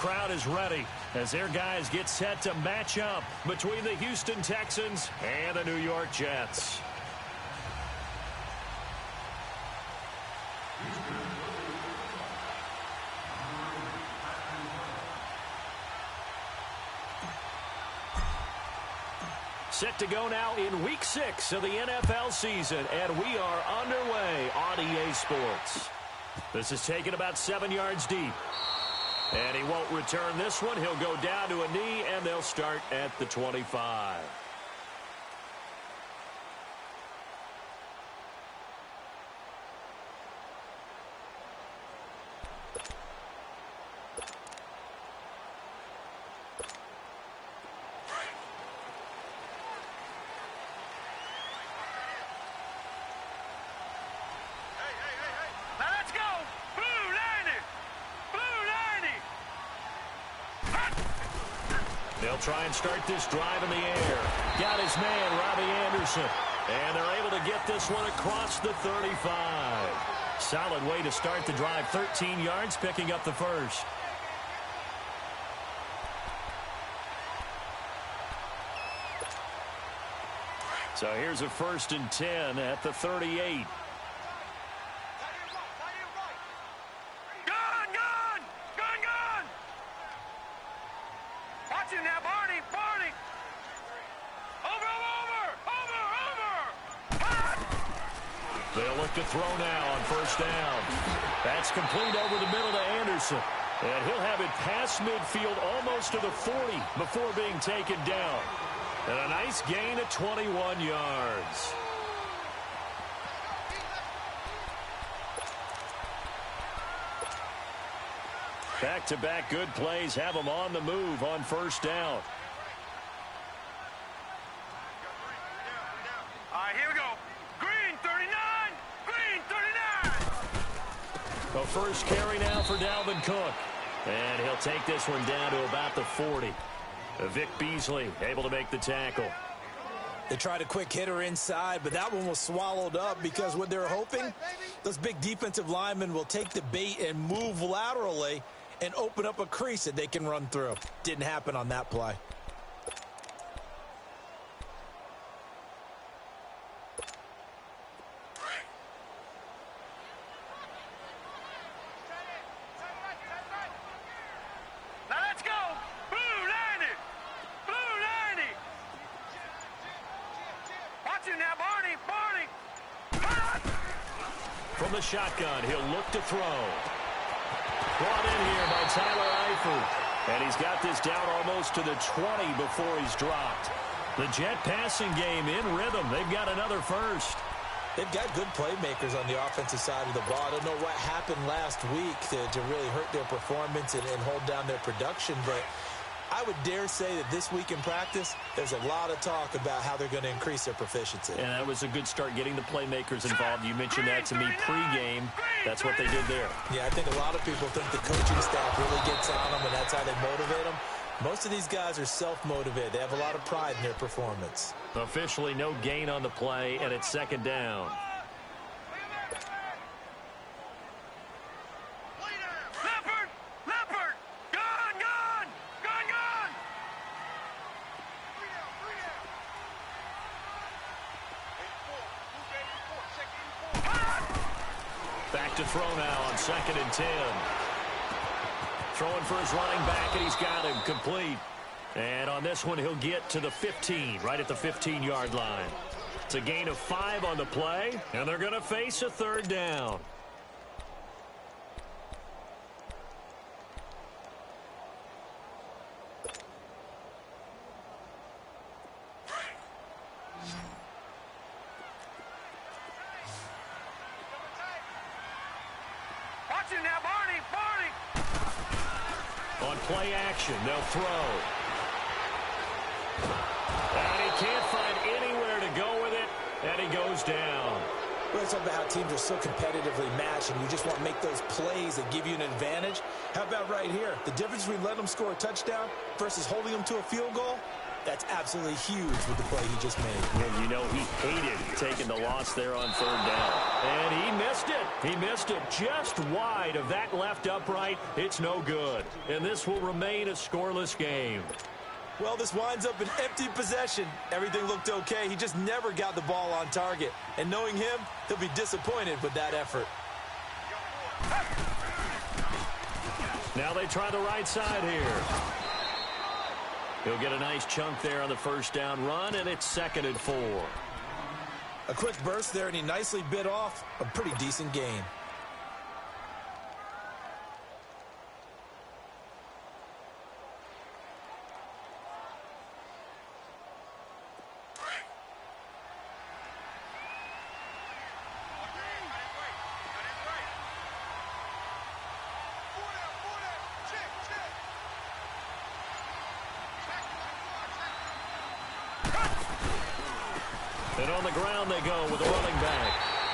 crowd is ready as their guys get set to match up between the Houston Texans and the New York Jets. Set to go now in Week 6 of the NFL season, and we are underway on EA Sports. This is taken about 7 yards deep. And he won't return this one. He'll go down to a knee, and they'll start at the 25. They'll try and start this drive in the air. Got his man, Robbie Anderson. And they're able to get this one across the 35. Solid way to start the drive. 13 yards, picking up the first. So here's a 1st and 10 at the 38. They'll look to throw now on 1st down. That's complete over the middle to Anderson. And he'll have it past midfield almost to the 40 before being taken down. And a nice gain of 21 yards. Back-to-back good plays have them on the move on 1st down. Here we go. Green 39. Green 39. A first carry now for Dalvin Cook. And he'll take this one down to about the 40. Vic Beasley able to make the tackle. They tried a quick hitter inside, but that one was swallowed up because what they're hoping, those big defensive linemen will take the bait and move laterally and open up a crease that they can run through. Didn't happen on that play. From the shotgun, he'll look to throw. Brought in here by Tyler Eifert. And he's got this down almost to the 20 before he's dropped. The Jet passing game in rhythm. They've got another first. They've got good playmakers on the offensive side of the ball. I don't know what happened last week to really hurt their performance and hold down their production, but I would dare say that this week in practice, there's a lot of talk about how they're going to increase their proficiency. And that was a good start getting the playmakers involved. You mentioned that to me pregame. That's what they did there. Yeah, I think a lot of people think the coaching staff really gets on them, and that's how they motivate them. Most of these guys are self-motivated. They have a lot of pride in their performance. Officially no gain on the play, and it's 2nd down. Back to throw now on 2nd and 10. Throwing for his running back, and he's got him complete. And on this one, he'll get to the 15, right at the 15-yard line. It's a gain of 5 on the play, and they're going to face a 3rd down. On play action, they'll throw. And he can't find anywhere to go with it, and he goes down. Well, it's about how teams are so competitively matched, and you just want to make those plays that give you an advantage. How about right here? The difference between letting them score a touchdown versus holding them to a field goal? That's absolutely huge with the play he just made. And you know he hated taking the loss there on third down. And he missed it. He missed it just wide of that left upright. It's no good. And this will remain a scoreless game. Well, this winds up an empty possession. Everything looked okay. He just never got the ball on target. And knowing him, he'll be disappointed with that effort. Now they try the right side here. He'll get a nice chunk there on the first down run, and it's 2nd and 4. A quick burst there, and he nicely bit off a pretty decent gain. And on the ground they go with a running back.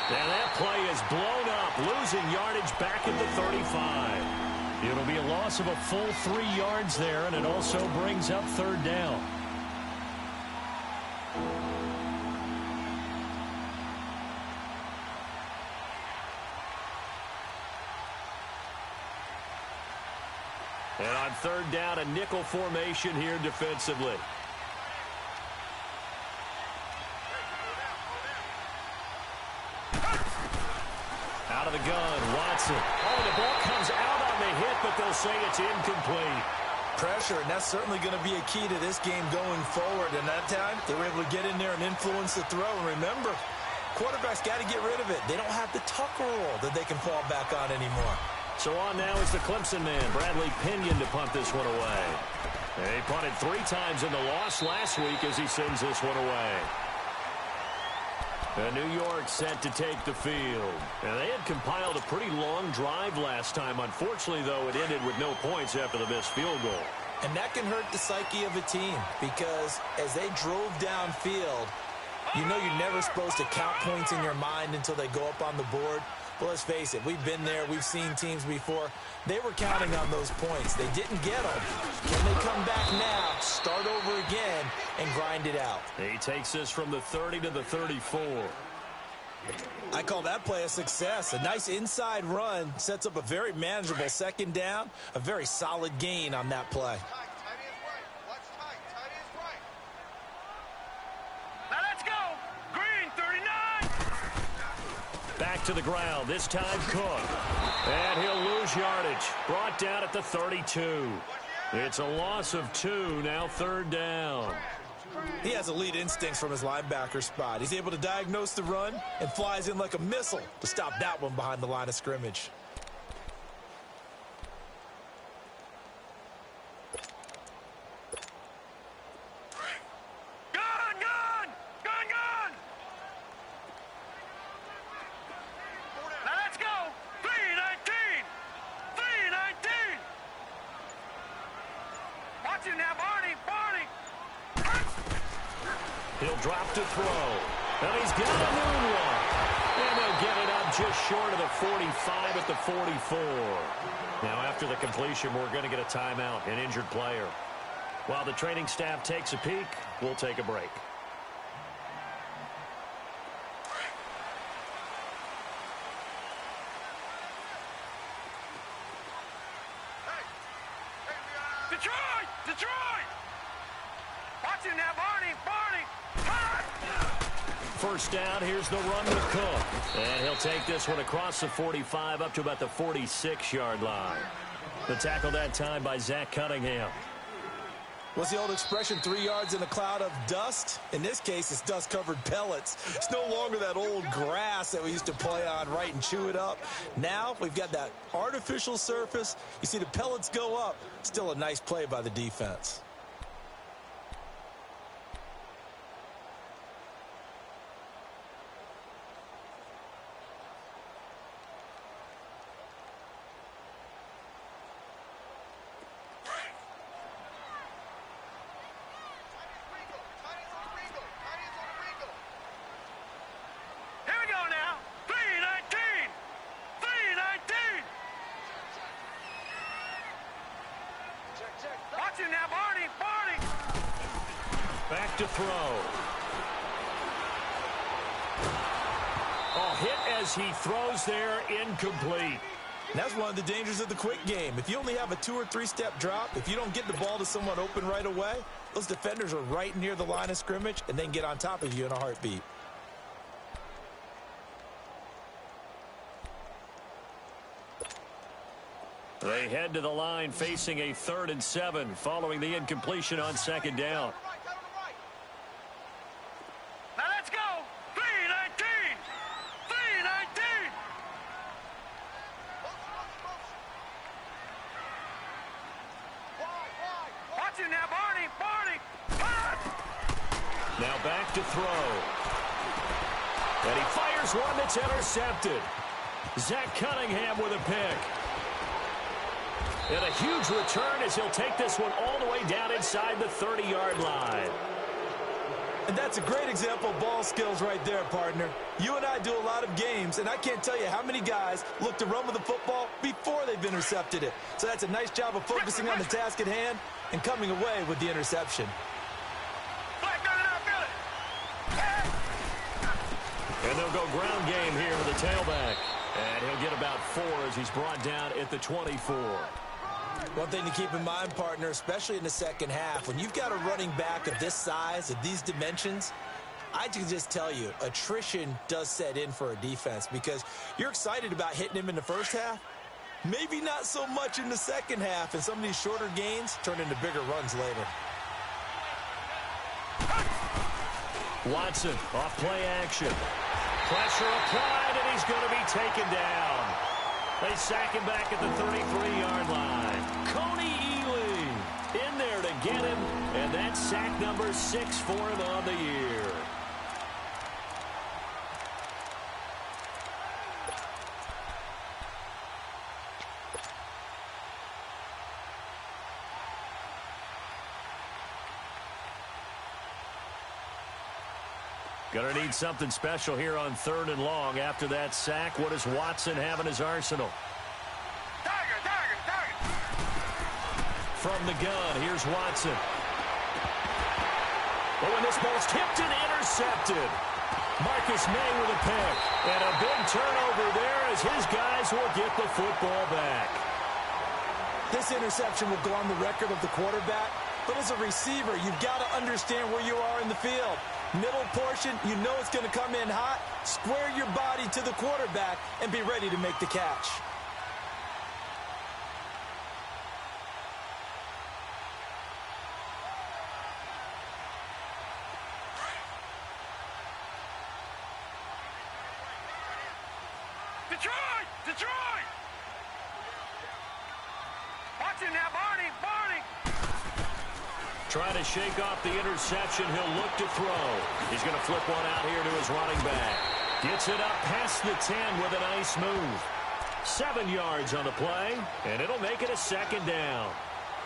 And that play is blown up, losing yardage back at the 35. It'll be a loss of a full 3 yards there, and it also brings up third down. And on third down, a nickel formation here defensively. Out of the gun, Watson. Oh, the ball comes out on the hit, but they'll say it's incomplete. Pressure, and that's certainly going to be a key to this game going forward. And that time, they were able to get in there and influence the throw. And remember, quarterbacks got to get rid of it. They don't have the Tucker rule that they can fall back on anymore. So on now is the Clemson man, Bradley Pinion, to punt this one away. He punted 3 times in the loss last week as he sends this one away. And New York set to take the field. And they had compiled a pretty long drive last time. Unfortunately, though, it ended with no points after the missed field goal. And that can hurt the psyche of a team because as they drove downfield, you know you're never supposed to count points in your mind until they go up on the board. Well, let's face it, we've been there. We've seen teams before. They were counting on those points. They didn't get them. Can they come back now, start over again, and grind it out? He takes this from the 30 to the 34. I call that play a success. A nice inside run sets up a very manageable second down, a very solid gain on that play. Now let's go. Green, 39. Back to the ground, this time Cook. And he'll lose yardage. Brought down at the 32. It's a loss of 2, now third down. He has elite instincts from his linebacker spot. He's able to diagnose the run and flies in like a missile to stop that one behind the line of scrimmage. He'll drop to throw. And he's got a new one. And they'll get it up just short of the 45 at the 44. Now, after the completion, we're going to get a timeout, an injured player. While the training staff takes a peek, we'll take a break. Detroit! Detroit! Watch him now, Barney! Barney! First down, here's the run with Cook. And he'll take this one across the 45 up to about the 46-yard line. The tackle that time by Zach Cunningham. What's the old expression, 3 yards in a cloud of dust? In this case, it's dust-covered pellets. It's no longer that old grass that we used to play on, right, and chew it up. Now we've got that artificial surface. You see the pellets go up. Still a nice play by the defense. Back to throw. Oh, hit as he throws there, incomplete. And that's one of the dangers of the quick game. If you only have a 2- or 3-step drop, if you don't get the ball to someone open right away, those defenders are right near the line of scrimmage and they can get on top of you in a heartbeat. They head to the line facing a 3rd and 7 following the incompletion on 2nd down. Now let's go. 3-19. 3-19. Watch it now, Barney. Barney. Now back to throw. And he fires one that's intercepted. Zach Cunningham with a pick. And a huge return as he'll take this one all the way down inside the 30-yard line. And that's a great example of ball skills right there, partner. You and I do a lot of games, and I can't tell you how many guys look to run with the football before they've intercepted it. So that's a nice job of focusing on the task at hand and coming away with the interception. And they'll go ground game here with the tailback. And he'll get about 4 as he's brought down at the 24. One thing to keep in mind, partner, especially in the second half, when you've got a running back of this size, of these dimensions, I can just tell you, attrition does set in for a defense because you're excited about hitting him in the first half. Maybe not so much in the second half, and some of these shorter gains turn into bigger runs later. Watson off play action. Pressure applied, and he's going to be taken down. They sack him back at the 33-yard line. Coney Ely in there to get him, and that's sack number 6 for him on the year. Gonna need something special here on 3rd and long. After that sack, what does Watson have in his arsenal? Tiger. From the gun, here's Watson. Oh, and this ball's tipped and intercepted. Marcus May with a pick. And a big turnover there as his guys will get the football back. This interception will go on the record of the quarterback, but as a receiver, you've got to understand where you are in the field. Middle portion, you know it's going to come in hot. Square your body to the quarterback and be ready to make the catch. Detroit! Watch it now, Barney. Trying to shake off the interception. He'll look to throw. He's going to flip one out here to his running back. Gets it up past the 10 with a nice move. 7 yards on the play, and it'll make it a 2nd down.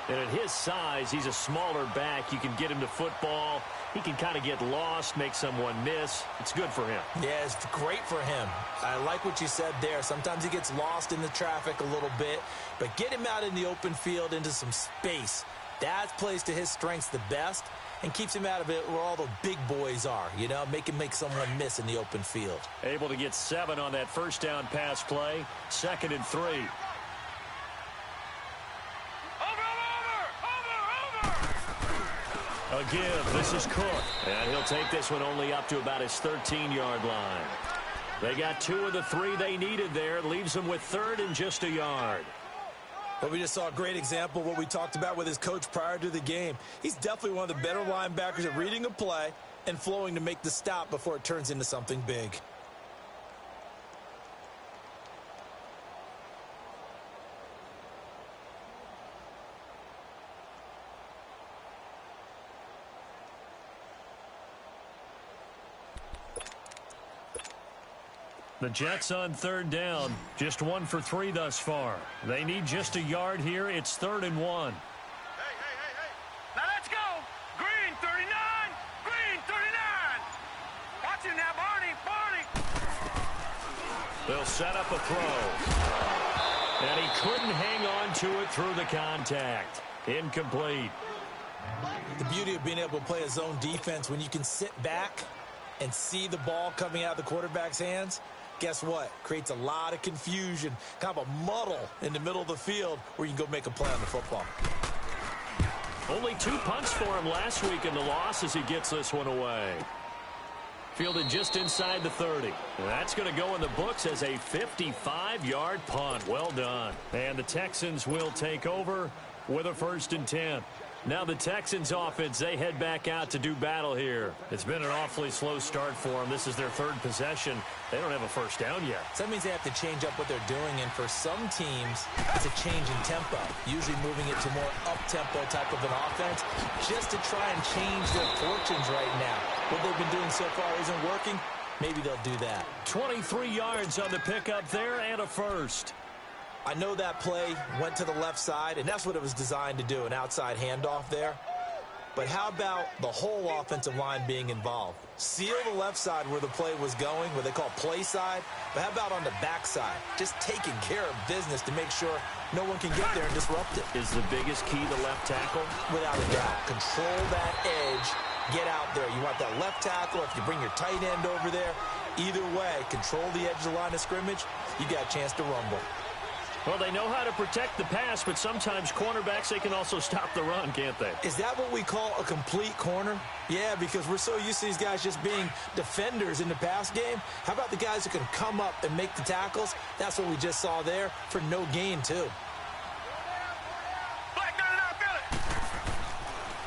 And at his size, he's a smaller back. You can get him to football. He can kind of get lost, make someone miss. It's good for him. Yeah, it's great for him. I like what you said there. Sometimes he gets lost in the traffic a little bit, but get him out in the open field into some space. That plays to his strengths the best and keeps him out of it where all the big boys are, you know, make someone miss in the open field. Able to get 7 on that 1st down pass play. 2nd and 3. Again, this is Cook. And he'll take this one only up to about his 13-yard line. They got 2 of the 3 they needed there. Leaves them with 3rd and just a yard. Well, we just saw a great example of what we talked about with his coach prior to the game. He's definitely one of the better linebackers at reading a play and flowing to make the stop before it turns into something big. The Jets on 3rd down. Just 1 for 3 thus far. They need just a yard here. It's 3rd and 1. Hey. Now let's go. Green 39. Green 39. Watch it now, Barney. They'll set up a throw. And he couldn't hang on to it through the contact. Incomplete. The beauty of being able to play a zone defense when you can sit back and see the ball coming out of the quarterback's hands, guess what? Creates a lot of confusion, kind of a muddle in the middle of the field where you can go make a play on the football. Only 2 punts for him last week in the loss as he gets this one away. Fielded just inside the 30. That's going to go in the books as a 55-yard punt. Well done. And the Texans will take over with a 1st and 10. Now the Texans offense, they head back out to do battle here. It's been an awfully slow start for them. This is their 3rd possession. They don't have a first down yet. So that means they have to change up what they're doing, and for some teams, it's a change in tempo, usually moving it to more up-tempo type of an offense just to try and change their fortunes right now. What they've been doing so far isn't working. Maybe they'll do that. 23 yards on the pickup there and a first. I know that play went to the left side, and that's what it was designed to do, an outside handoff there. But how about the whole offensive line being involved? Seal the left side where the play was going, what they call play side. But how about on the back side? Just taking care of business to make sure no one can get there and disrupt it. Is the biggest key the left tackle? Without a doubt. Control that edge. Get out there. You want that left tackle. If you bring your tight end over there, either way, control the edge of the line of scrimmage, you got a chance to rumble. Well, they know how to protect the pass, but sometimes cornerbacks, they can also stop the run, can't they? Is that what we call a complete corner? Yeah, because we're so used to these guys just being defenders in the pass game. How about the guys who can come up and make the tackles? That's what we just saw there for no gain, too.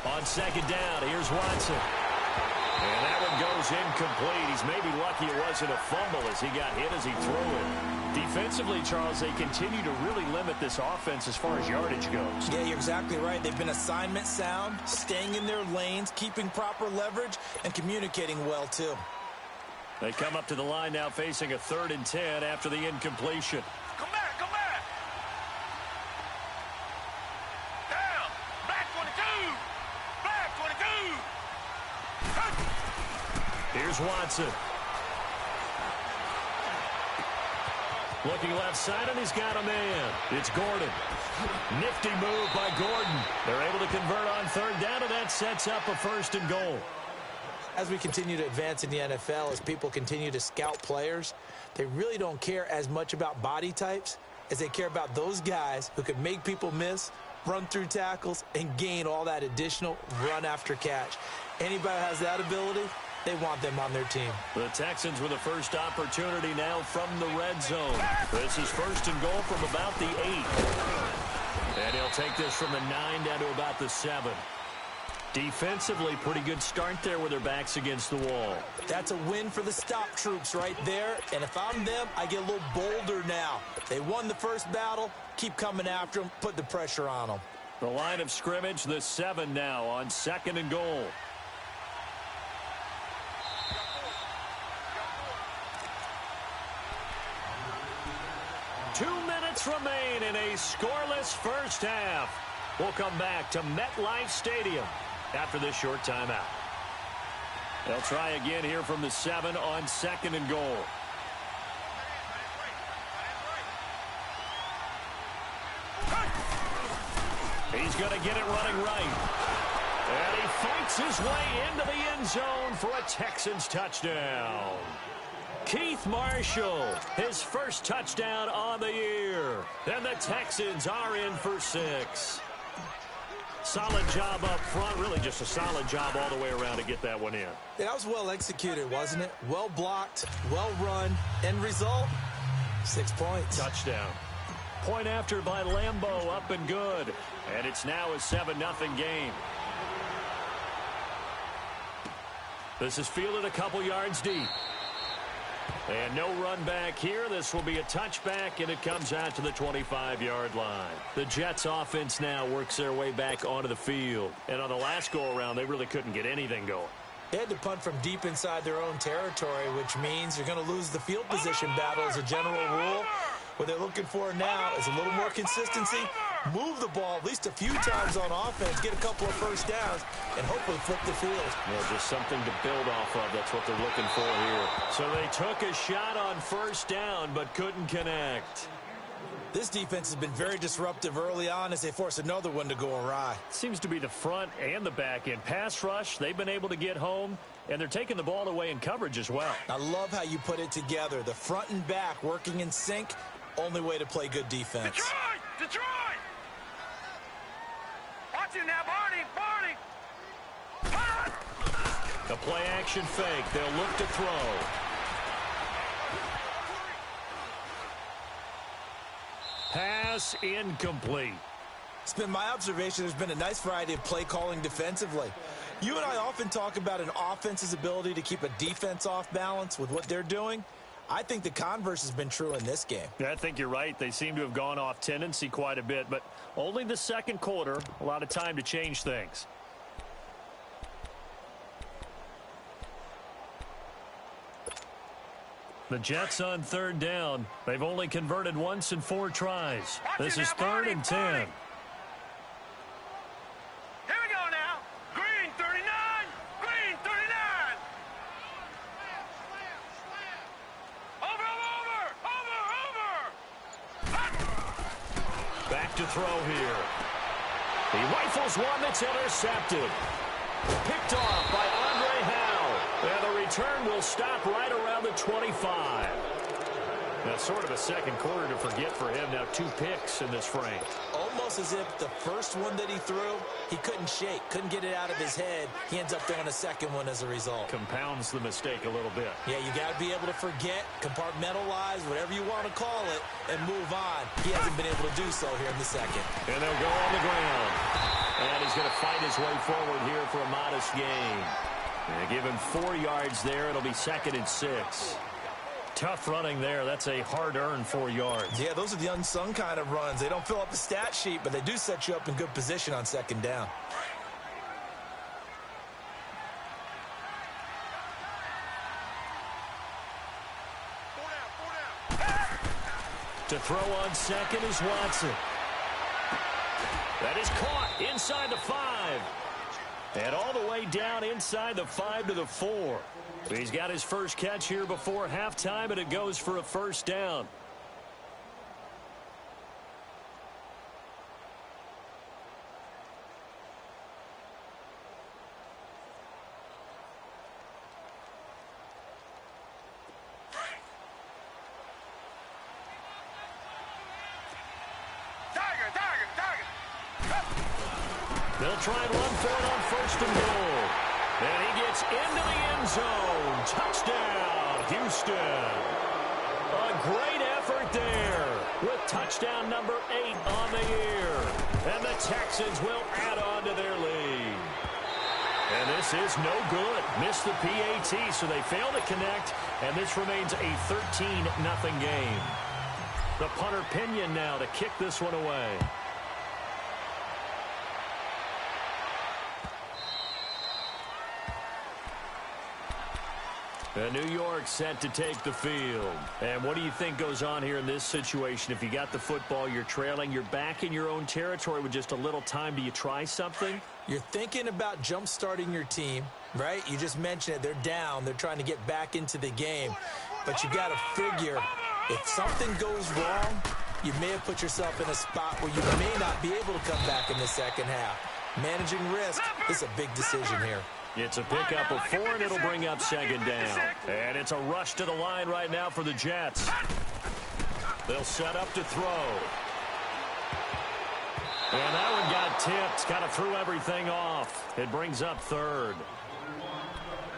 On 2nd down, here's Watson. And that one goes incomplete. He's maybe lucky it wasn't a fumble as he got hit as he threw it. Defensively, Charles, they continue to really limit this offense as far as yardage goes. Yeah, you're exactly right. They've been assignment sound, staying in their lanes, keeping proper leverage, and communicating well, too. They come up to the line now facing a 3rd and 10 after the incompletion. Come back, come back. Down. Back 22. Back 22. Here's Watson. Looking left side, and he's got a man. It's Gordon. Nifty move by Gordon. They're able to convert on 3rd down, and that sets up a 1st and goal. As we continue to advance in the NFL, as people continue to scout players, they really don't care as much about body types as they care about those guys who can make people miss, run through tackles, and gain all that additional run after catch. Anybody who has that ability, they want them on their team. The Texans with a first opportunity now from the red zone. This is 1st and goal from about the 8. And he'll take this from the 9 down to about the 7. Defensively, pretty good start there with their backs against the wall. That's a win for the stop troops right there. And if I'm them, I get a little bolder now. They won the first battle. Keep coming after them. Put the pressure on them. The line of scrimmage, the 7 now on 2nd and goal. Remain in a scoreless first half. We'll come back to MetLife Stadium after this short timeout. They'll try again here from the 7 on 2nd and goal. He's going to get it running right. And he fights his way into the end zone for a Texans touchdown. Keith Marshall, his first touchdown on the year. And the Texans are in for 6. Solid job up front. Really just a solid job all the way around to get that one in. Yeah, that was well executed, wasn't it? Well blocked, well run. End result, 6 points. Touchdown. Point after by Lambeau, up and good. And it's now a 7-0 game. This is fielded a couple yards deep. And no run back here. This will be a touchback, and it comes out to the 25-yard line. The Jets offense now works their way back onto the field. And on the last go-around, they really couldn't get anything going. They had to punt from deep inside their own territory, which means you're going to lose the field position battle as a general rule. What they're looking for now is a little more consistency, move the ball at least a few times on offense, get a couple of first downs, and hopefully flip the field. Well, just something to build off of. That's what they're looking for here. So they took a shot on first down, but couldn't connect. This defense has been very disruptive early on as they force another one to go awry. Seems to be the front and the back end. Pass rush, they've been able to get home, and they're taking the ball away in coverage as well. I love how you put it together. The front and back working in sync, only way to play good defense. Detroit! Detroit! Watch it now, Barney! A play action fake. They'll look to throw. Pass incomplete. It's been my observation there's been a nice variety of play calling defensively. You and I often talk about an offense's ability to keep a defense off balance with what they're doing. I think the converse has been true in this game. Yeah, I think you're right. They seem to have gone off tendency quite a bit, but only the second quarter, a lot of time to change things. The Jets on third down. They've only converted once in 4 tries. This is 3rd and 10. Here we go now. Green 39. Green 39. Over. Back to throw here. He rifles one that's intercepted. Picked off by Andre Howe. And the return will stop right around the 25. That's sort of a second quarter to forget for him. Now 2 picks in this frame. Almost as if the first one that he threw, he couldn't shake, couldn't get it out of his head. He ends up throwing a second one as a result. Compounds the mistake a little bit. Yeah, you got to be able to forget, compartmentalize, whatever you want to call it, and move on. He hasn't been able to do so here in the second. And they'll go on the ground. And he's going to fight his way forward here for a modest gain. And give him 4 yards there. It'll be 2nd and 6. Tough running there. That's a hard-earned 4 yards. Yeah, those are the unsung kind of runs. They don't fill up the stat sheet, but they do set you up in good position on 2nd down. To throw on 2nd is Watson. That is caught inside the 5. And all the way down inside the 5 to the 4. He's got his first catch here before halftime, and it goes for a first down. They'll try and run for it on 1st and goal. And he gets into the end zone. Touchdown, Houston. A great effort there with touchdown number 8 on the year. And the Texans will add on to their lead. And this is no good. Missed the PAT, so they fail to connect. And this remains a 13-0 game. The punter Pinion now to kick this one away. And New York set to take the field. And what do you think goes on here in this situation? If you got the football, you're trailing, you're back in your own territory with just a little time. Do you try something? You're thinking about jump-starting your team, right? You just mentioned it. They're down. They're trying to get back into the game. But you got to figure, if something goes wrong, you may have put yourself in a spot where you may not be able to come back in the second half. Managing risk is a big decision here. It's a pickup of 4, and it'll bring up 2nd down. And it's a rush to the line right now for the Jets. They'll set up to throw. And that one got tipped. Kind of threw everything off. It brings up 3rd.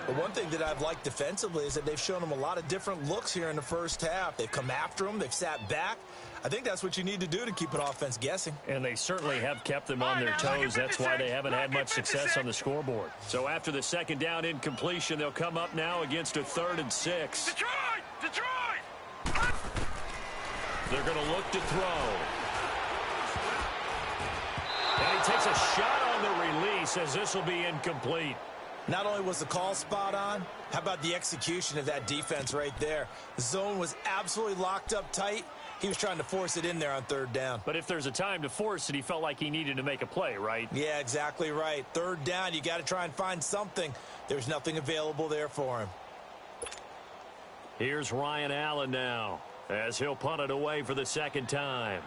The one thing that I've liked defensively is that they've shown them a lot of different looks here in the first half. They've come after them. They've sat back. I think that's what you need to do to keep an offense guessing. And they certainly have kept them on their toes. That's why they haven't had much success on the scoreboard. So after the 2nd down incompletion, they'll come up now against a 3rd and 6. Detroit! They're going to look to throw. And he takes a shot on the release as this will be incomplete. Not only was the call spot on, how about the execution of that defense right there? The zone was absolutely locked up tight. He was trying to force it in there on 3rd down. But if there's a time to force it, he felt like he needed to make a play, right? Yeah, exactly right. 3rd down, you got to try and find something. There's nothing available there for him. Here's Ryan Allen now. as he'll punt it away for the second time.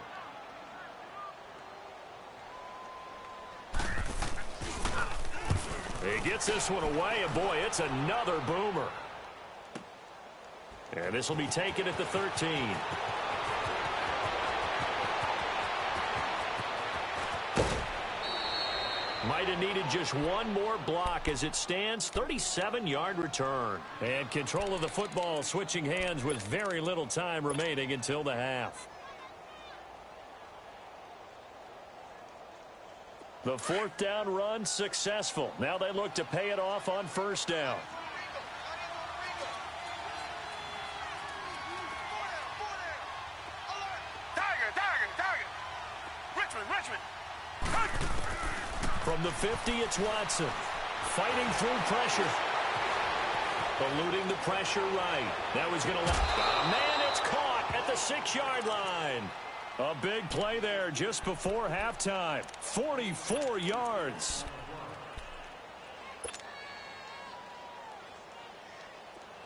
He gets this one away, and boy, it's another boomer. And this will be taken at the 13. Might have needed just one more block as it stands. 37-yard return. And control of the football switching hands with very little time remaining until the half. The fourth down run successful. Now they look to pay it off on first down. From the 50, it's Watson. Fighting through pressure. Eluding the pressure right. Now he's going to let... Man, it's caught at the 6-yard line. A big play there just before halftime. 44 yards.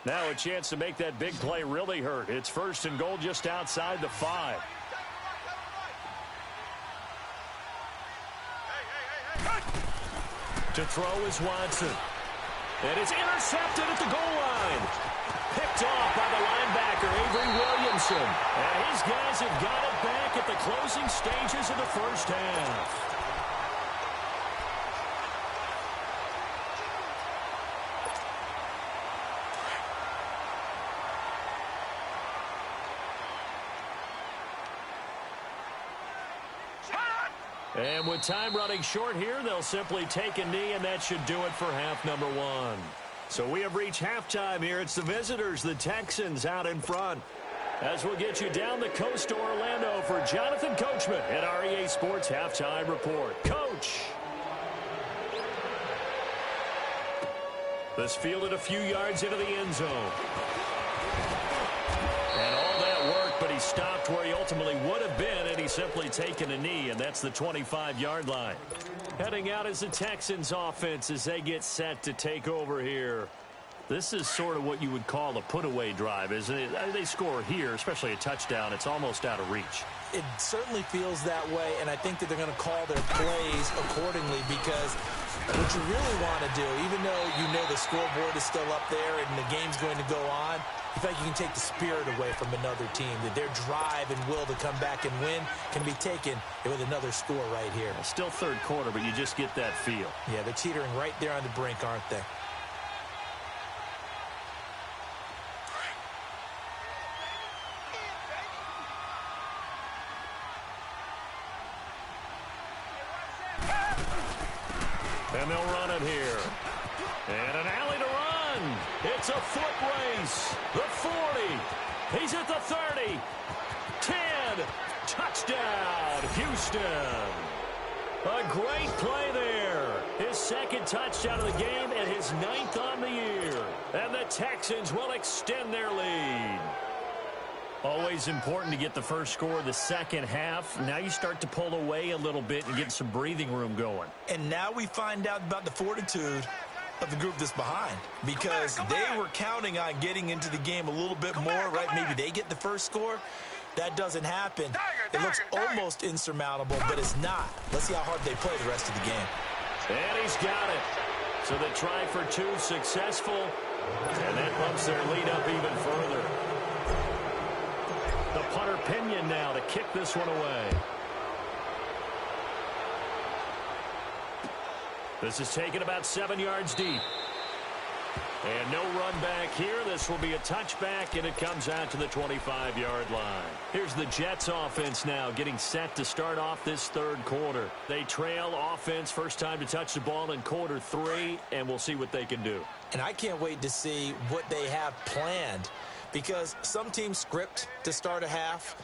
Now a chance to make that big play really hurt. It's first and goal just outside the 5. To throw is Watson. And it's intercepted at the goal line. Picked off by the linebacker, Avery Williamson. And his guys have got it back at the closing stages of the first half. And with time running short here, they'll simply take a knee, and that should do it for half number 1. So we have reached halftime here. It's the visitors, the Texans, out in front. As we'll get you down the coast to Orlando for Jonathan Coachman at REA Sports Halftime Report. Coach! This fielded a few yards into the end zone. And all that work, but he stopped where he ultimately would have been, and he's simply taken a knee, and that's the 25-yard line. Heading out is the Texans offense as they get set to take over here. This is sort of what you would call a put-away drive, isn't it? They score here, especially a touchdown. It's almost out of reach. It certainly feels that way, and I think that they're going to call their plays accordingly, because what you really want to do, even though you know the scoreboard is still up there and the game's going to go on, you feel like you can take the spirit away from another team, that their drive and will to come back and win can be taken with another score right here. Still third quarter, but you just get that feel. Yeah, they're teetering right there on the brink, aren't they? And they'll run it here. And an alley to run. It's a foot race. The 40. He's at the 30. 10. Touchdown, Houston. A great play there. His second touchdown of the game and his 9th on the year. And the Texans will extend their lead. Always important to get the first score of the second half. Now you start to pull away a little bit and get some breathing room going. And now we find out about the fortitude of the group that's behind, because they were counting on getting into the game a little bit more, right? Maybe they get the first score. That doesn't happen. It looks almost insurmountable, but it's not. Let's see how hard they play the rest of the game. And he's got it. So the try for 2 successful, and that bumps their lead up even further. The punter Pinion now to kick this one away. This is taken about 7 yards deep. And no run back here. This will be a touchback, and it comes out to the 25-yard line. Here's the Jets offense now getting set to start off this third quarter. They trail offense, first time to touch the ball in quarter 3, and we'll see what they can do. And I can't wait to see what they have planned, because some teams script to start a half.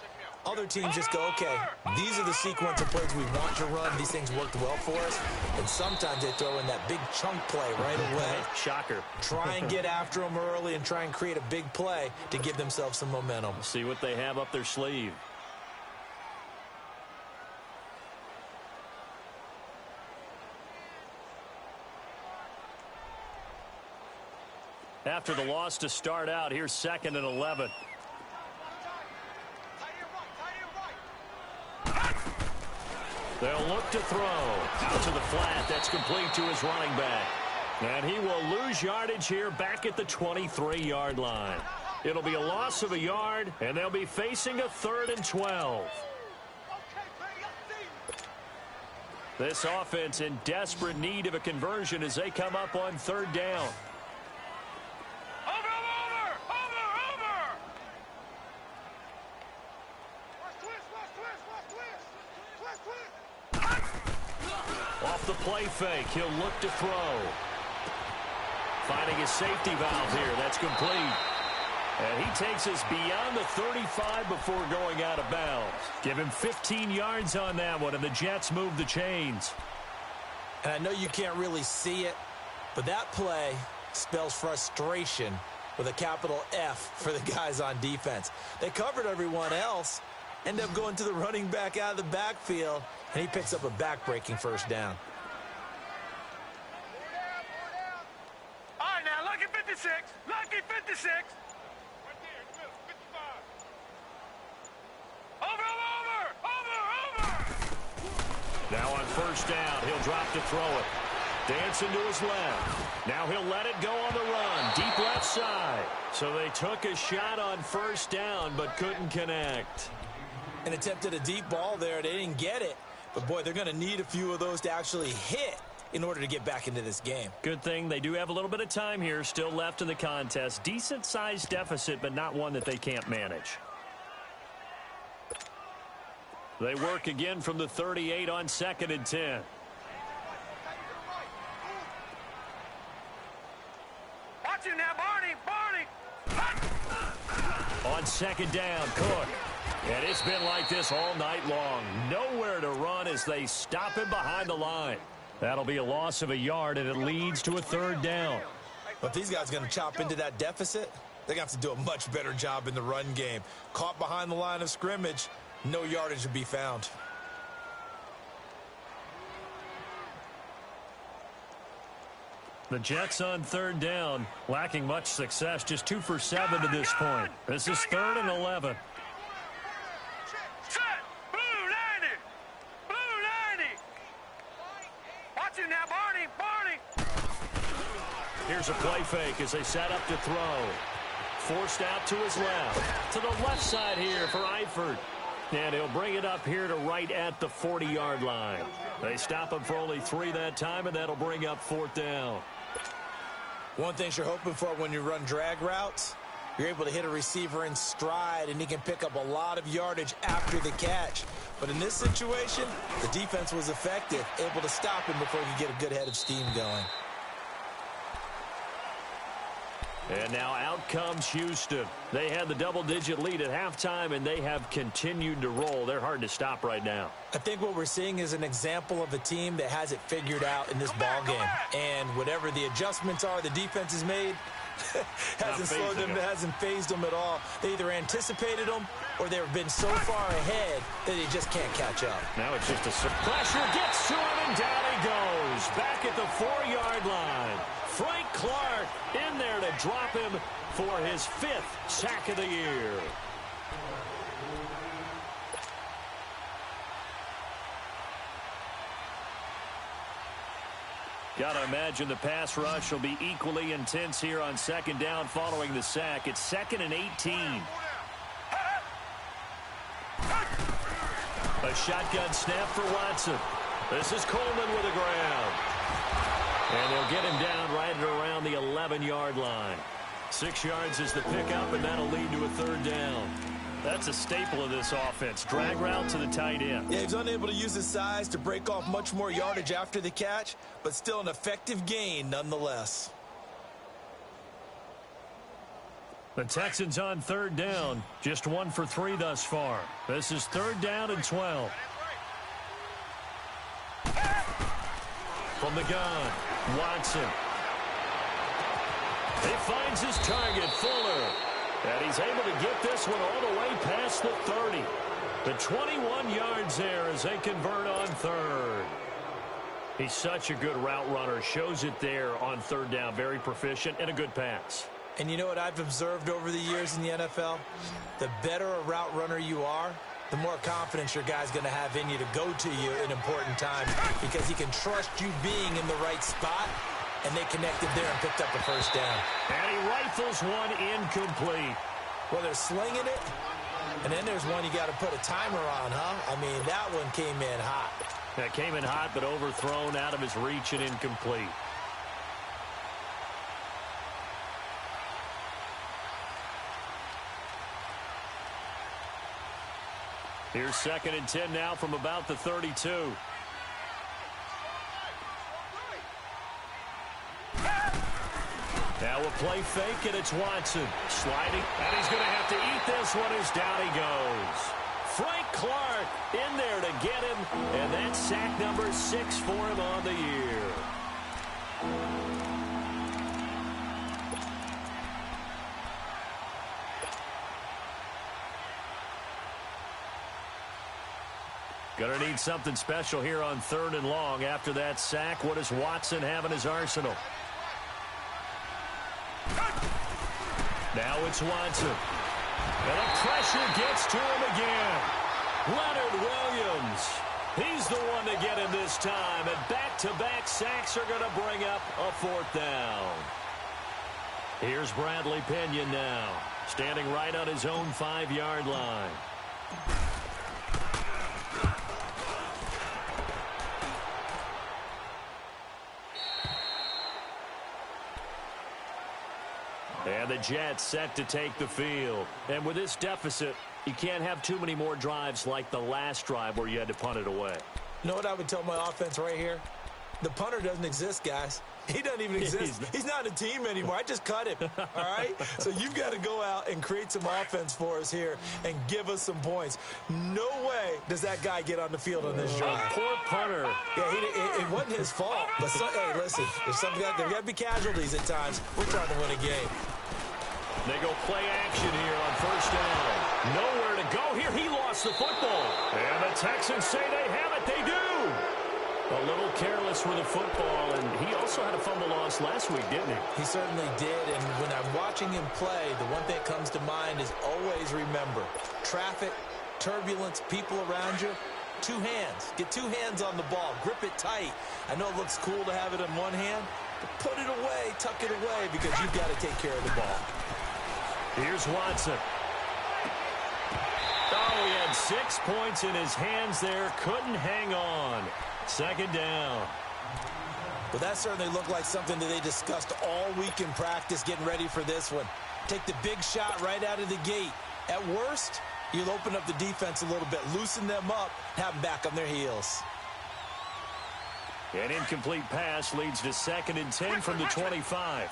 Other teams just go, okay, these are the sequence of plays we want to run. These things worked well for us. And sometimes they throw in that big chunk play right away. Shocker. Try and get after them early and try and create a big play to give themselves some momentum. See what they have up their sleeve. After the loss to start out, here's 2nd and 11. They'll look to throw. Out to the flat. That's complete to his running back. And he will lose yardage here back at the 23-yard line. It'll be a loss of a yard, and they'll be facing a 3rd and 12. This offense in desperate need of a conversion as they come up on 3rd down. Off the play fake, he'll look to throw. Finding his safety valve here. That's complete. And he takes us beyond the 35 before going out of bounds. Give him 15 yards on that one, and the Jets move the chains. And I know you can't really see it, but that play spells frustration with a capital F for the guys on defense. They covered everyone else, end up going to the running back out of the backfield, and he picks up a back-breaking 1st down. All right, now, lucky 56. Lucky 56. Now on 1st down, he'll drop to throw it. Dancing to his left. Now he'll let it go on the run. Deep left side. So they took a shot on 1st down, but couldn't connect. An attempt at a deep ball there. They didn't get it. But, boy, they're going to need a few of those to actually hit in order to get back into this game. Good thing they do have a little bit of time here still left in the contest. Decent-sized deficit, but not one that they can't manage. They work again from the 38 on 2nd and 10. Watch him now, Barney. On 2nd down, Cook. And it's been like this all night long. Nowhere to run as they stop him behind the line. That'll be a loss of a yard, and it leads to a 3rd down. But these guys are going to chop into that deficit. They're going to have to do a much better job in the run game. Caught behind the line of scrimmage, no yardage to be found. The Jets on 3rd down, lacking much success, just 2 for 7 to this point. This is 3rd and 11. Set. Blue 90. Blue 90. Watch him now, Barney. Here's a play fake as they set up to throw. Forced out to his left. To the left side here for Eifert. And he'll bring it up here to right at the 40-yard line. They stop him for only 3 that time, and that'll bring up 4th down. One thing you're hoping for when you run drag routes, you're able to hit a receiver in stride, and he can pick up a lot of yardage after the catch. But in this situation, the defense was effective, able to stop him before he could get a good head of steam going. And now out comes Houston. They had the double-digit lead at halftime, and they have continued to roll. They're hard to stop right now. I think what we're seeing is an example of a team that has it figured out in this ball game. And whatever the adjustments are the defense has made, hasn't slowed them, hasn't phased them at all. They either anticipated them or they've been so far ahead that they just can't catch up. Now it's just a pressure gets to him, and down he goes. Back at the 4-yard line. Frank Clark in there to drop him for his 5th sack of the year. Got to imagine the pass rush will be equally intense here on 2nd down following the sack. It's 2nd and 18. A shotgun snap for Watson. This is Coleman with the ground. And they'll get him down right around the 11-yard line. 6 yards is the pickup, and that'll lead to a 3rd down. That's a staple of this offense. Drag route to the tight end. Yeah, he's unable to use his size to break off much more yardage after the catch, but still an effective gain nonetheless. The Texans on 3rd down. Just 1 for 3 thus far. This is 3rd down and 12. From the gun, Watson. He finds his target, Fuller. And he's able to get this one all the way past the 30. The 21 yards there as they convert on 3rd. He's such a good route runner. Shows it there on 3rd down. Very proficient and a good pass. And you know what I've observed over the years in the NFL? The better a route runner you are, the more confidence your guy's going to have in you to go to you in important times because he can trust you being in the right spot, and they connected there and picked up a first down. And he rifles one incomplete. Well, they're slinging it, and then there's one you got to put a timer on, huh? I mean, that one came in hot. That came in hot, but overthrown out of his reach and incomplete. Here's 2nd and 10 now from about the 32. Now a play fake, and it's Watson. Sliding, and he's going to have to eat this one as down he goes. Frank Clark in there to get him, and that's sack number 6 for him on the year. Gonna need something special here on 3rd and long. After that sack, what does Watson have in his arsenal? Now it's Watson. And the pressure gets to him again. Leonard Williams. He's the one to get him this time. And back-to-back sacks are going to bring up a 4th down. Here's Bradley Pinion now. Standing right on his own 5-yard line. And the Jets set to take the field. And with this deficit, you can't have too many more drives like the last drive where you had to punt it away. You know what I would tell my offense right here? The punter doesn't exist, guys. He doesn't even exist. He's not a team anymore. I just cut him, all right? So you've got to go out and create some offense for us here and give us some points. No way does that guy get on the field on this drive. Poor punter. Yeah, it wasn't his fault. But hey, listen, there's got to be casualties at times. We're trying to win a game. They go play action here on 1st down. Nowhere to go here. He lost the football. And the Texans say they have it. They do. A little careless with the football, and he also had a fumble loss last week, didn't he? He certainly did, and when I'm watching him play, the one thing that comes to mind is always remember, traffic, turbulence, people around you, 2 hands. Get 2 hands on the ball. Grip it tight. I know it looks cool to have it in one hand, but put it away, tuck it away, because you've got to take care of the ball. Here's Watson. Oh, he had 6 points in his hands there. Couldn't hang on. 2nd down. Well, that certainly looked like something that they discussed all week in practice getting ready for this one. Take the big shot right out of the gate. At worst, you'll open up the defense a little bit, loosen them up, have them back on their heels. An incomplete pass leads to 2nd and 10 from the 25.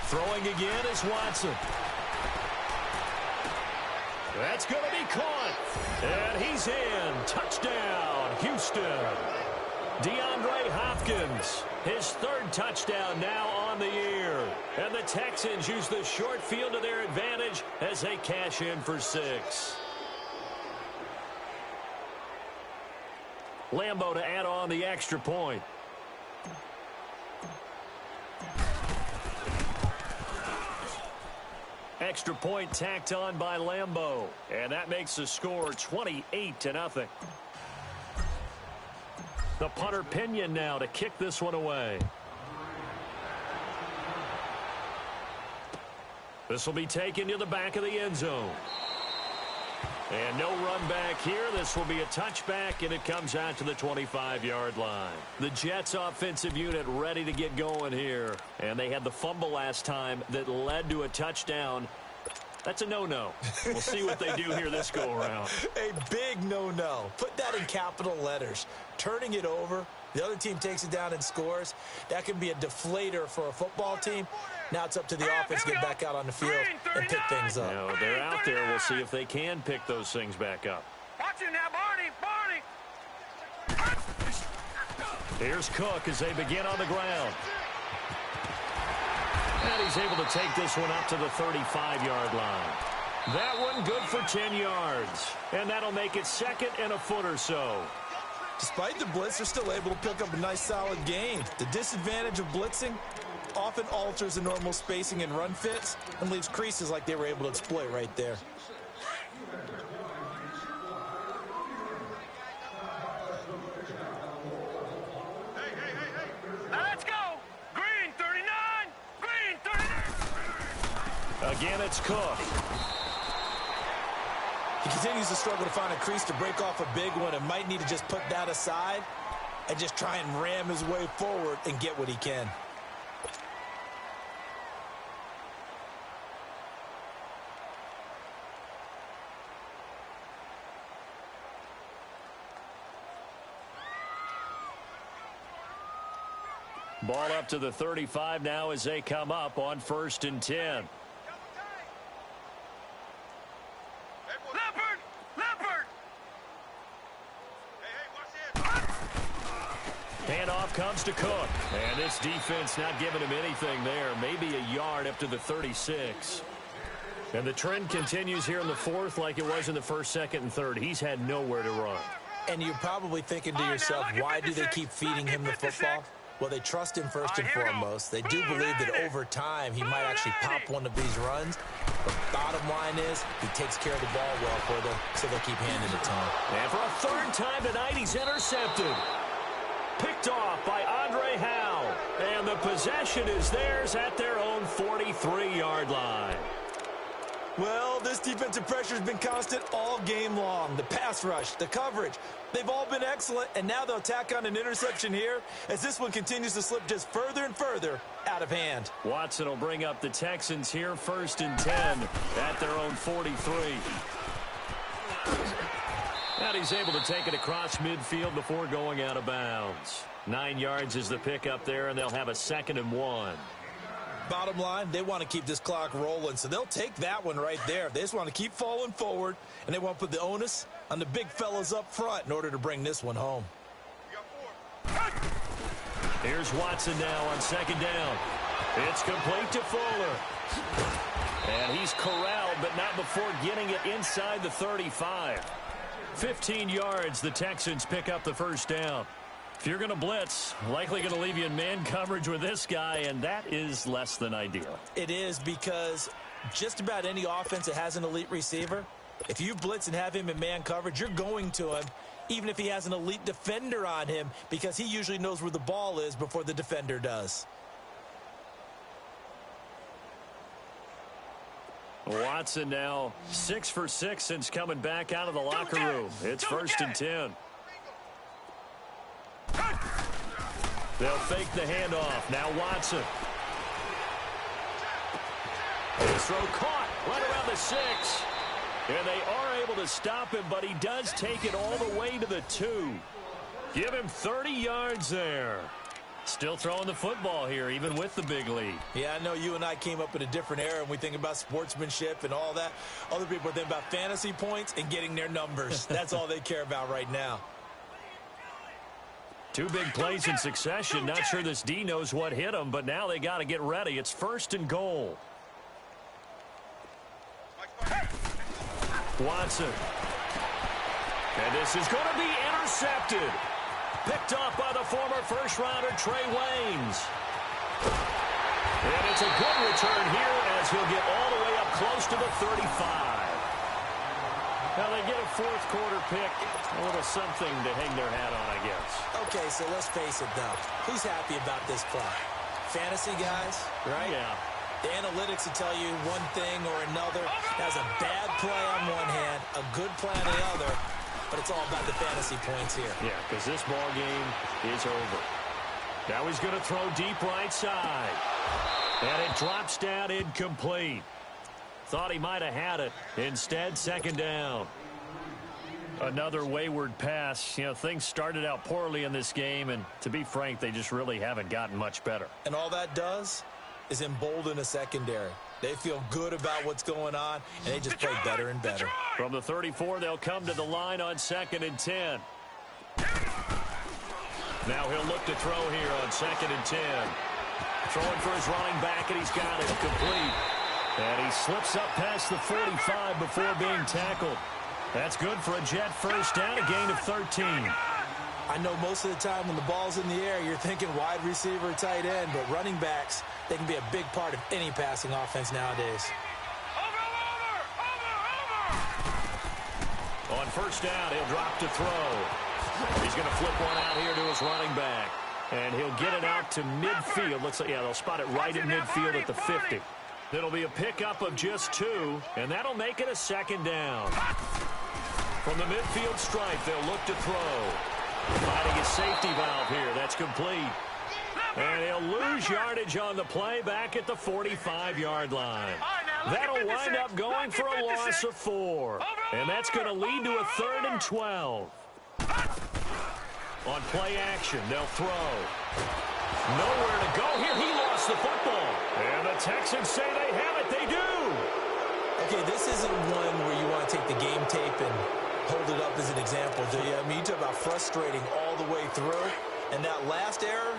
Throwing again is Watson. That's going to be caught. And he's in. Touchdown, Houston. DeAndre Hopkins, his 3rd touchdown now on the year. And the Texans use the short field to their advantage as they cash in for 6. Lambo to add on the extra point. Extra point tacked on by Lambo. And that makes the score 28-0. The punter Pinion now to kick this one away. This will be taken to the back of the end zone. And no run back here. This will be a touchback, and it comes out to the 25-yard line. The Jets offensive unit ready to get going here. And they had the fumble last time that led to a touchdown. That's a no-no. We'll see what they do here this go-around. A big no-no. Put that in capital letters. Turning it over, the other team takes it down and scores. That can be a deflator for a football team. Now it's up to the offense to get back out on the field and pick things up. No, they're out there. We'll see if they can pick those things back up. Watch it now, Barney. Here's Cook as they begin on the ground. And he's able to take this one up to the 35-yard line. That one good for 10 yards. And that'll make it 2nd and a foot or so. Despite the blitz, they're still able to pick up a nice solid gain. The disadvantage of blitzing, often alters the normal spacing and run fits and leaves creases like they were able to exploit right there. Now let's go. Green 39. Green 39. Again, it's Cook. He continues to struggle to find a crease to break off a big one and might need to just put that aside and just try and ram his way forward and get what he can. Ball up to the 35 now as they come up on 1st and 10. Leopard. Handoff comes to Cook. And this defense not giving him anything there. Maybe a yard up to the 36. And the trend continues here in the 4th like it was in the 1st, 2nd, and 3rd. He's had nowhere to run. And you're probably thinking to yourself, why do they keep feeding him the football? Well, they trust him first and foremost. They do believe that over time he might actually pop one of these runs. But bottom line is he takes care of the ball well for them, so they'll keep handing it to him. And for a 3rd time tonight, he's intercepted. Picked off by Andre Howe. And the possession is theirs at their own 43-yard line. Well, this defensive pressure has been constant all game long. The pass rush, the coverage, they've all been excellent, and now they'll tack on an interception here as this one continues to slip just further and further out of hand. Watson will bring up the Texans here, 1st and 10 at their own 43. And he's able to take it across midfield before going out of bounds. 9 yards is the pickup there, and they'll have a 2nd and 1. Bottom line, they want to keep this clock rolling, so they'll take that one right there. They just want to keep falling forward, and they want to put the onus on the big fellas up front in order to bring this one home. Here's Watson now on 2nd down. It's complete to Fuller. And he's corralled, but not before getting it inside the 35. 15 yards, the Texans pick up the 1st down. If you're going to blitz, likely going to leave you in man coverage with this guy, and that is less than ideal. It is, because just about any offense that has an elite receiver, if you blitz and have him in man coverage, you're going to him, even if he has an elite defender on him, because he usually knows where the ball is before the defender does. Watson now 6 for 6 since coming back out of the locker room. It's 1st and 10. They'll fake the handoff. Now Watson. His throw caught right around the 6. And they are able to stop him, but he does take it all the way to the 2. Give him 30 yards there. Still throwing the football here, even with the big lead. Yeah, I know you and I came up in a different era, and we think about sportsmanship and all that. Other people are thinking about fantasy points and getting their numbers. That's all they care about right now. 2 big plays in succession. Not sure this D knows what hit him, but now they got to get ready. It's 1st and goal. Watson. And this is going to be intercepted. Picked off by the former first-rounder Trey Waynes. And it's a good return here as he'll get all the way up close to the 35. Now they get a 4th quarter pick. A little something to hang their hat on, I guess. Okay, so let's face it, though. Who's happy about this play? Fantasy guys, right? Yeah. The analytics will tell you one thing or another. That's a bad play on one hand, a good play on the other. But it's all about the fantasy points here. Yeah, because this ball game is over. Now he's going to throw deep right side. And it drops down incomplete. Thought he might have had it. Instead, 2nd down. Another wayward pass. You know, things started out poorly in this game, and to be frank, they just really haven't gotten much better. And all that does is embolden a secondary. They feel good about what's going on, and they just play better and better. From the 34, they'll come to the line on 2nd and 10. Now he'll look to throw here on 2nd and 10. Throwing for his running back, and he's got it complete. And he slips up past the 45 before being tackled. That's good for a Jet 1st down, a gain of 13. I know most of the time when the ball's in the air, you're thinking wide receiver, tight end, but running backs, they can be a big part of any passing offense nowadays. On first down, he'll drop to throw. He's going to flip one out here to his running back. And he'll get it out to midfield. Looks like, yeah, they'll spot it right at midfield at the 50. It'll be a pickup of just 2, and that'll make it a second down. From the midfield stripe, they'll look to throw. Finding his safety valve here. That's complete. And he'll lose yardage on the play back at the 45-yard line. That'll wind up going for a loss of 4. And that's going to lead to a 3rd and 12. On play action, they'll throw. Nowhere to go here. He lost the football. And the Texans say they have it. They do. Okay, this isn't one where you want to take the game tape and hold it up as an example, do you? I mean, you talk about frustrating all the way through. And that last error,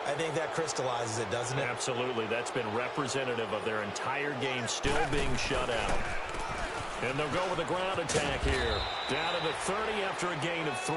I think that crystallizes it, doesn't it? Absolutely. That's been representative of their entire game still being shut out. And they'll go with a ground attack here. Down to the 30 after a gain of 3.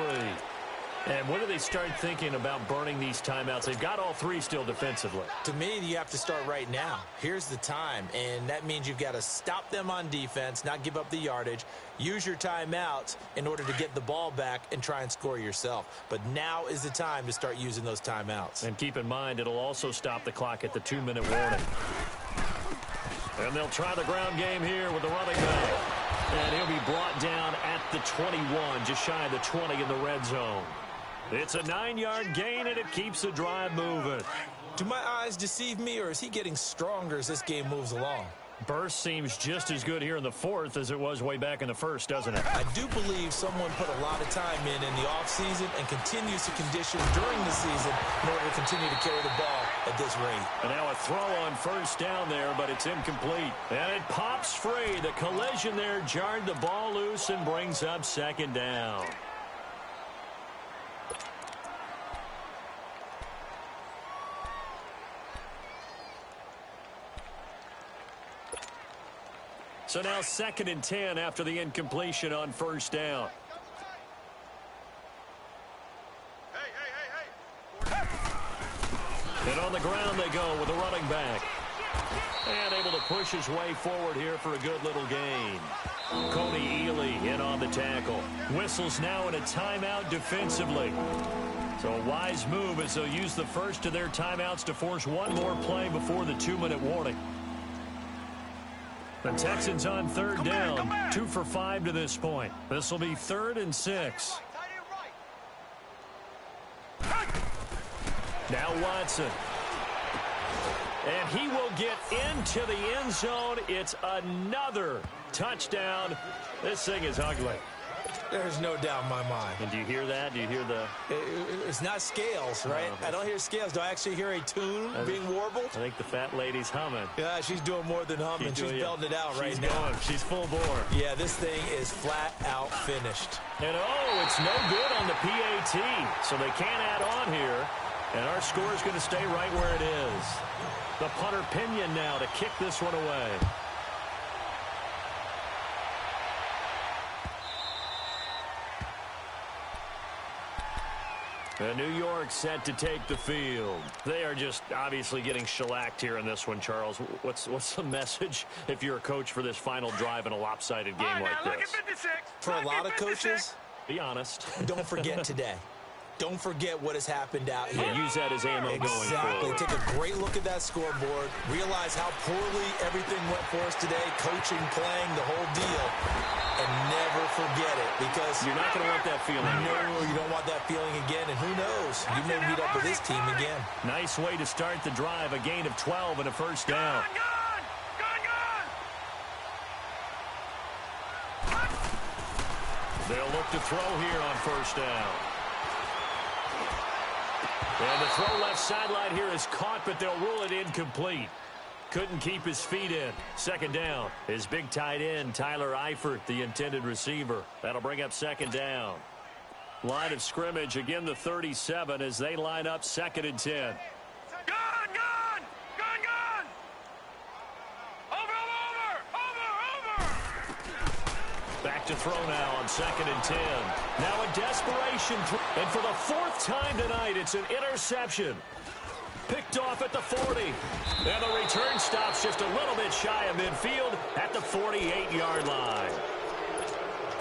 And when do they start thinking about burning these timeouts? They've got all 3 still defensively. To me, you have to start right now. Here's the time, and that means you've got to stop them on defense, not give up the yardage, use your timeouts in order to get the ball back and try and score yourself. But now is the time to start using those timeouts. And keep in mind, it'll also stop the clock at the 2-minute warning. And they'll try the ground game here with the running back. And he'll be brought down at the 21, just shy of the 20 in the red zone. It's a 9-yard gain, and it keeps the drive moving. Do my eyes deceive me, or is he getting stronger as this game moves along? Burst seems just as good here in the 4th as it was way back in the 1st, doesn't it? I do believe someone put a lot of time in the offseason and continues to condition during the season in order to continue to carry the ball at this rate. And now a throw on first down there, but it's incomplete. And it pops free. The collision there jarred the ball loose and brings up second down. So now 2nd and 10 after the incompletion on first down. And on the ground they go with the running back. And able to push his way forward here for a good little gain. Coney Ely in on the tackle. Whistles now in a timeout defensively. So a wise move as they'll use the first of their timeouts to force one more play before the 2-minute warning. The Texans on third down, 2 for 5 to this point. This will be 3rd and 6. Now Watson. And he will get into the end zone. It's another touchdown. This thing is ugly. There's no doubt in my mind. And do you hear that? Do you hear the... It's not scales, right? I don't hear scales. Do I actually hear a tune being warbled? I think the fat lady's humming. Yeah, she's doing more than humming. She's belting it out right now. She's going. She's full bore. Yeah, this thing is flat out finished. And, oh, it's no good on the PAT. So they can't add on here. And our score is going to stay right where it is. The punter Pinion now to kick this one away. And New York set to take the field. They are just obviously getting shellacked here in this one, Charles. What's the message if you're a coach for this final drive in a lopsided game like this? For a lot of coaches, be honest. Don't forget today. Don't forget what has happened out here. Use that as ammo going forward. Take a great look at that scoreboard. Realize how poorly everything went for us today. Coaching, playing, the whole deal. And never forget it, because you're not going to want that feeling. No, you don't want that feeling again. And who knows? You may meet up with this team again. Nice way to start the drive. A gain of 12 and a first down. They'll look to throw here on first down. And the throw left sideline here is caught, but they'll rule it incomplete. Couldn't keep his feet in. Second down. His big tight end, Tyler Eifert, the intended receiver. That'll bring up second down. Line of scrimmage, again the 37 as they line up 2nd and 10. Back Back to throw now on 2nd and 10. Now a desperation throw. And for the 4th time tonight, it's an interception. Picked off at the 40. And the return stops just a little bit shy of midfield at the 48-yard line.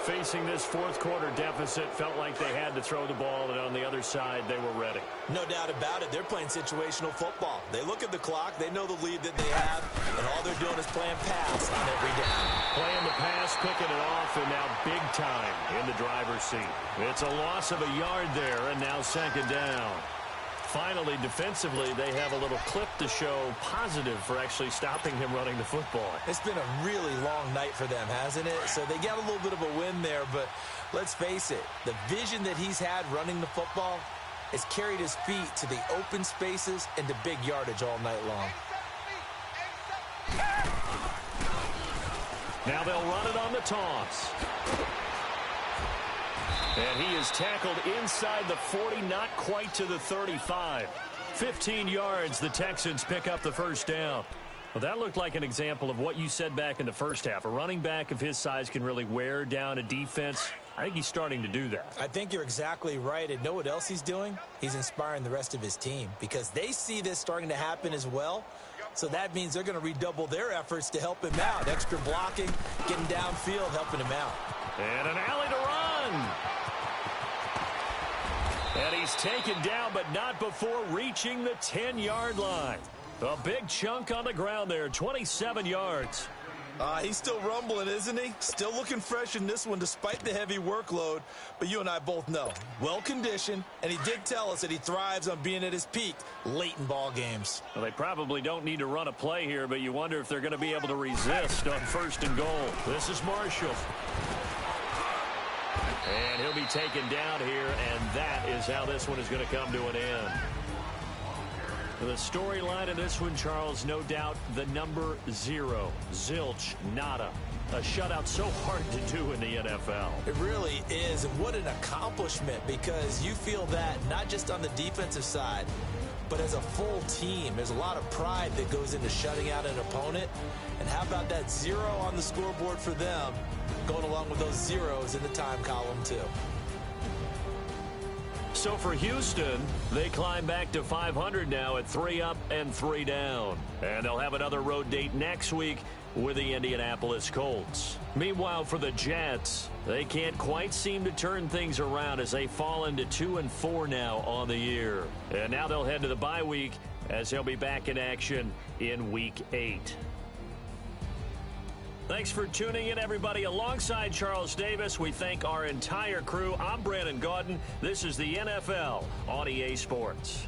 Facing this 4th quarter deficit, felt like they had to throw the ball, and on the other side, they were ready. No doubt about it. They're playing situational football. They look at the clock. They know the lead that they have, and all they're doing is playing pass on every down. Playing the pass, picking it off, and now big time in the driver's seat. It's a loss of a yard there, and now 2nd down. Finally, defensively, they have a little clip to show positive for actually stopping him running the football. It's been a really long night for them, hasn't it? So they got a little bit of a win there, but let's face it, the vision that he's had running the football has carried his feet to the open spaces and to big yardage all night long. Now they'll run it on the toss. And he is tackled inside the 40, not quite to the 35. 15 yards, the Texans pick up the 1st down. Well, that looked like an example of what you said back in the first half. A running back of his size can really wear down a defense. I think he's starting to do that. I think you're exactly right. And know what else he's doing? He's inspiring the rest of his team because they see this starting to happen as well. So that means they're going to redouble their efforts to help him out. Extra blocking, getting downfield, helping him out. And an alley to run. And he's taken down, but not before reaching the 10-yard line. A big chunk on the ground there, 27 yards. He's still rumbling, isn't he? Still looking fresh in this one despite the heavy workload. But you and I both know, well-conditioned, and he did tell us that he thrives on being at his peak late in ball games. Well, they probably don't need to run a play here, but you wonder if they're going to be able to resist on 1st and goal. This is Marshall. And he'll be taken down here, and that is how this one is going to come to an end. The storyline of this one, Charles, no doubt the number 0. Zilch, nada. A shutout so hard to do in the NFL. It really is, and what an accomplishment, because you feel that not just on the defensive side, but as a full team. There's a lot of pride that goes into shutting out an opponent. And how about that 0 on the scoreboard for them, going along with those zeros in the time column, too. So for Houston, they climb back to 500 now at 3 up and 3 down. And they'll have another road date next week with the Indianapolis Colts. Meanwhile, for the Jets, they can't quite seem to turn things around as they fall into 2-4 now on the year. And now they'll head to the bye week as they'll be back in action in Week 8. Thanks for tuning in, everybody. Alongside Charles Davis, we thank our entire crew. I'm Brandon Gaudin. This is the NFL on EA Sports.